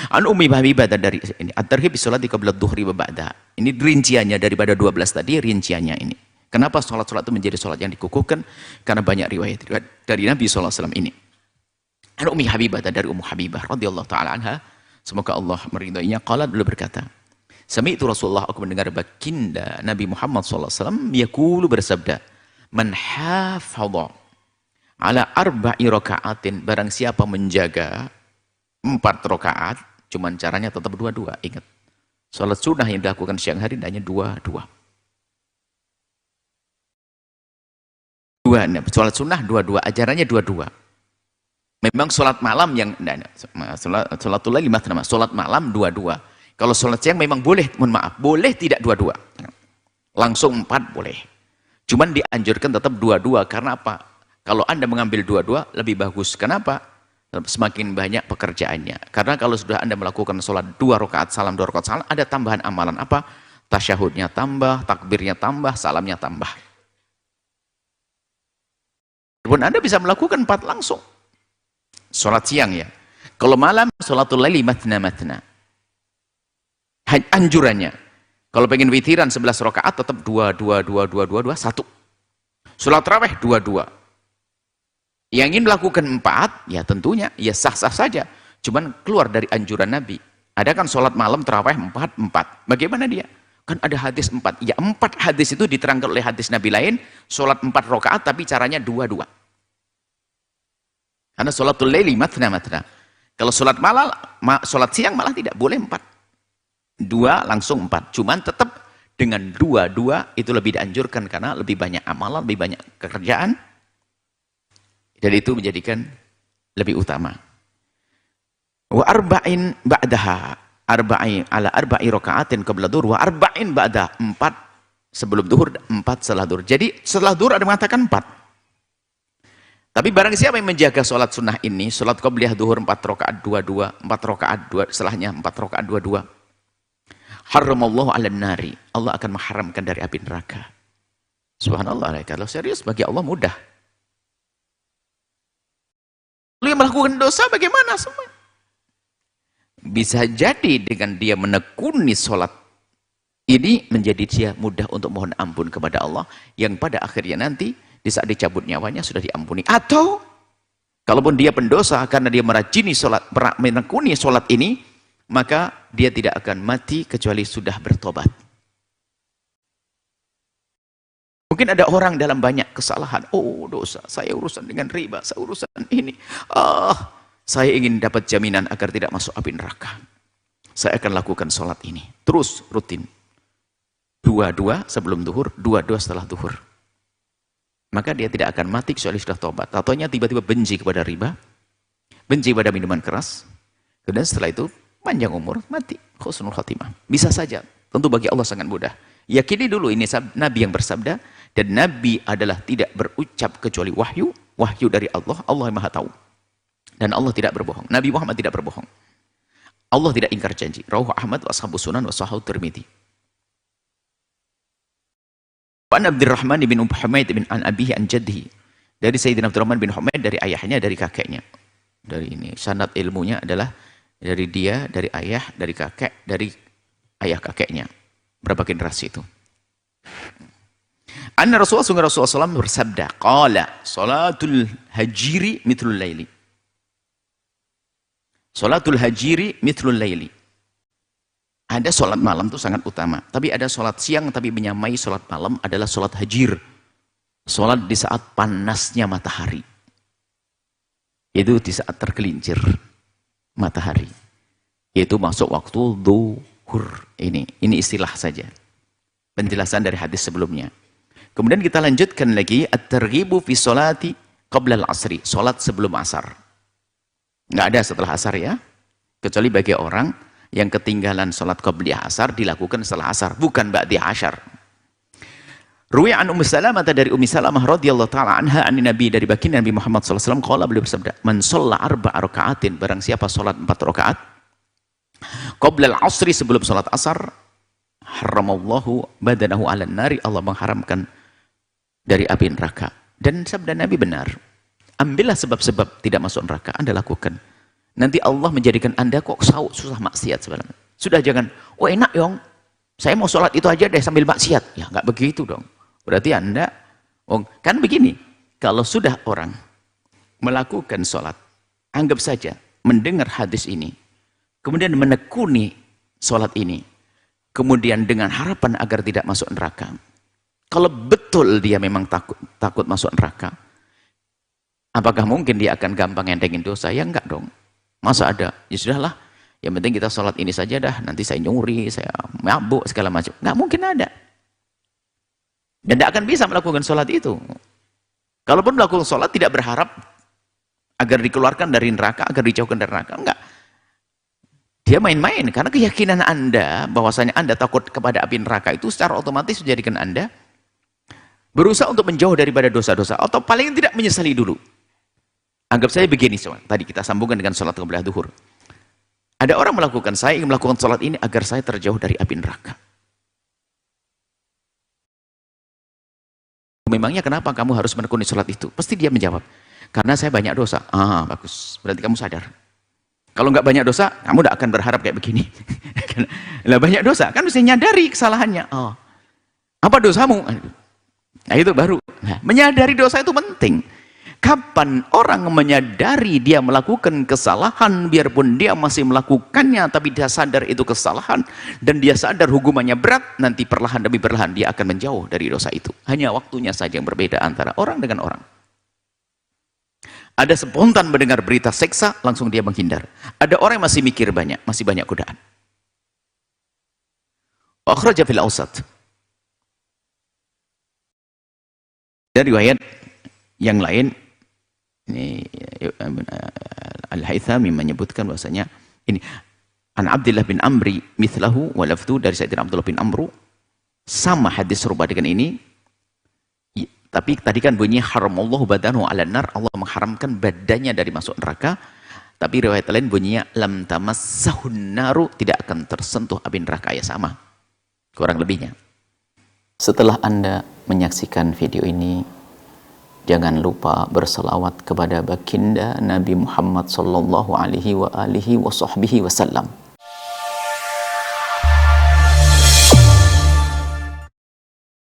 An Ummi Habibah dari ini at-targhib fi sholati qabla adh-dhuhri wa ba'daha. Ini rinciannya daripada 12 tadi, rinciannya ini. Kenapa sholat-sholat itu menjadi sholat yang dikukuhkan? Karena banyak riwayat dari Nabi SAW ini. An Ummi Habibah dari Ummu Habibah radhiyallahu taala anha, semoga Allah meridainya, qalat, beliau berkata, sami'tu Rasulullah, aku mendengar baginda Nabi Muhammad SAW yaqulu, bersabda, man hafadha ala arba'i raka'atin, barang siapa menjaga 4 rakaat, cuman caranya tetap 2-2. Ingat, salat sunnah yang dilakukan siang hari hanya 2-2. Salat sunnah 2-2, ajarannya 2-2. Memang salat malam yang salatul lail mathna, salat malam 2-2. Kalau salat siang memang boleh, mohon maaf, boleh tidak 2-2. Langsung 4 boleh. Cuman dianjurkan tetap 2-2 karena apa? Kalau Anda mengambil 2-2 lebih bagus. Kenapa? Semakin banyak pekerjaannya. Karena kalau sudah Anda melakukan sholat 2 rakaat salam, 2 rakaat salam, ada tambahan amalan apa? Tasyahudnya tambah, takbirnya tambah, salamnya tambah. Walaupun Anda bisa melakukan 4 langsung. Sholat siang ya. Kalau malam, sholatul laili mathna. Anjurannya. Kalau pengen witiran 11 rakaat tetap 2-2-2-2-2-2, 1. Sholat tarawih 2-2. Yang ingin melakukan 4, ya tentunya ya sah-sah saja. Cuman keluar dari anjuran Nabi. Ada kan sholat malam tarawih 4. Bagaimana dia? Kan ada hadis 4. Ya 4 hadis itu diterangkan oleh hadis Nabi lain, sholat 4 rakaat tapi caranya 2-2. Karena sholatul laili mathna. Kalau sholat malam, sholat siang malah tidak boleh 4. 2 langsung 4. Cuman tetap dengan 2-2 itu lebih dianjurkan karena lebih banyak amalan, lebih banyak pekerjaan. Dan itu menjadikan lebih utama. Wa arba'in ba'daha, arba'in ala arba'i raka'atin qabla dhuhr wa arba'in ba'da, 4 sebelum zuhur, 4 setelah zuhur. Jadi setelah zuhur ada mengatakan 4. Tapi barang siapa yang menjaga sholat sunnah ini, sholat qabliyah zuhur 4 rakaat 2-2, 4 rakaat 2, setelahnya 4 rakaat 2-2. Haramallahu 'alan nari, Allah akan mengharamkan dari api neraka. Subhanallah, kalau serius bagi Allah mudah. Lalu yang melakukan dosa bagaimana semua? Bisa jadi dengan dia menekuni sholat ini menjadi dia mudah untuk mohon ampun kepada Allah, yang pada akhirnya nanti di saat dicabut nyawanya sudah diampuni. Atau kalaupun dia pendosa karena dia merajini sholat, menekuni sholat ini, maka dia tidak akan mati kecuali sudah bertobat. Mungkin ada orang dalam banyak kesalahan. Oh dosa, saya urusan dengan riba, saya urusan ini. Saya ingin dapat jaminan agar tidak masuk api neraka. Saya akan lakukan sholat ini. Terus rutin. 2-2 sebelum zuhur, 2-2 setelah zuhur. Maka dia tidak akan mati kecuali sudah tobat. Ataunya tiba-tiba benci kepada riba, benci pada minuman keras, kemudian setelah itu panjang umur, mati. Husnul khatimah. Bisa saja. Tentu bagi Allah sangat mudah. Yakini dulu ini Nabi yang bersabda, dan Nabi adalah tidak berucap kecuali wahyu, wahyu dari Allah, Allah yang maha tahu. Dan Allah tidak berbohong. Nabi Muhammad tidak berbohong. Allah tidak ingkar janji. Rawahu Ahmad wa ashabus sunan wa sahahu Tirmidzi. An Abdurrahman bin Humaid bin an abihi an jaddihi, dari Sayyidina Abdurrahman bin Humaid dari ayahnya, dari kakeknya. Dari ini sanad ilmunya adalah dari dia, dari ayah, dari kakek, dari ayah kakeknya. Berapa generasi itu? Anna Rasulullah SAW bersabda, qala salatul hajiri mithlul laili. Salatul hajiri mithlul laili. Ada sholat malam itu sangat utama. Tapi ada sholat siang, tapi menyamai sholat malam adalah sholat hajir. Sholat di saat panasnya matahari. Itu di saat tergelincir matahari. Itu masuk waktu zuhur. Ini istilah saja. Penjelasan dari hadis sebelumnya. Kemudian kita lanjutkan lagi. At-targhibu fi sholati qabla al-asri. Sholat sebelum asar. Nggak ada setelah asar ya. Kecuali bagi orang yang ketinggalan sholat qabliyah asar dilakukan setelah asar, bukan ba'di asyar. Ruwi an Ummu Salamah, dari Ummi Salamah radhiyallahu taala anha, an Nabi, dari baginda Nabi Muhammad sallallahu alaihi wasallam, qala, beliau bersabda, man shalla 4 rakaatin, barang siapa salat 4 rakaat qabla al-'asri, sebelum salat asar, haramallahu badanahu 'alan nari, Allah mengharamkan dari api neraka. Dan sabda Nabi benar. Ambillah sebab-sebab tidak masuk neraka, Anda lakukan. Nanti Allah menjadikan Anda kok susah maksiat sebenarnya. Sudah jangan, oh enak yong, saya mau sholat itu aja deh sambil maksiat. Ya nggak begitu dong. Berarti Anda, oh, kan begini, kalau sudah orang melakukan sholat, anggap saja mendengar hadis ini, kemudian menekuni sholat ini, kemudian dengan harapan agar tidak masuk neraka. Kalau betul dia memang takut masuk neraka, apakah mungkin dia akan gampang entengin dosa? Ya enggak dong. Masa ada? Ya sudahlah, yang penting kita sholat ini saja dah, nanti saya nyuri, saya mabuk, segala macam. Enggak mungkin ada. Dan tidak akan bisa melakukan sholat itu. Kalaupun melakukan sholat tidak berharap agar dikeluarkan dari neraka, agar dijauhkan dari neraka. Enggak. Dia main-main, karena keyakinan Anda, bahwasanya Anda takut kepada api neraka itu secara otomatis menjadikan Anda berusaha untuk menjauh daripada dosa-dosa, atau paling tidak menyesali dulu. Anggap saya begini, tadi kita sambungkan dengan sholat qablah duhur. Ada orang melakukan, saya ingin melakukan sholat ini agar saya terjauh dari api neraka. Memangnya kenapa kamu harus menekuni sholat itu? Pasti dia menjawab, karena saya banyak dosa. Ah, bagus. Berarti kamu sadar. Kalau nggak banyak dosa, kamu tidak akan berharap kayak begini. Lah banyak dosa, kan mesti nyadari kesalahannya. Oh, apa dosamu? Nah itu baru. Nah, menyadari dosa itu penting. Kapan orang menyadari dia melakukan kesalahan, biarpun dia masih melakukannya, tapi dia sadar itu kesalahan, dan dia sadar hukumannya berat, nanti perlahan demi perlahan dia akan menjauh dari dosa itu. Hanya waktunya saja yang berbeda antara orang dengan orang. Ada spontan mendengar berita seksa, langsung dia menghindar. Ada orang yang masih mikir banyak, masih banyak godaan. Akhraja fil awsat. Dari riwayat yang lain, ini Al-Haythami menyebutkan bahwasanya ini an Abdullah bin Amri mithlahu wa lafdhu, dari Sayyidina Abdullah bin Amru, sama hadis serupa dengan ini. Tapi tadi kan bunyi haramallahu badanahu 'alan nar, Allah mengharamkan badannya dari masuk neraka. Tapi riwayat lain bunyinya lam tamassahun naru, tidak akan tersentuh api neraka, ya sama. Kurang lebihnya. Setelah Anda menyaksikan video ini, jangan lupa berselawat kepada baginda Nabi Muhammad sallallahu alaihi wa alihi wa sahbihi wasallam.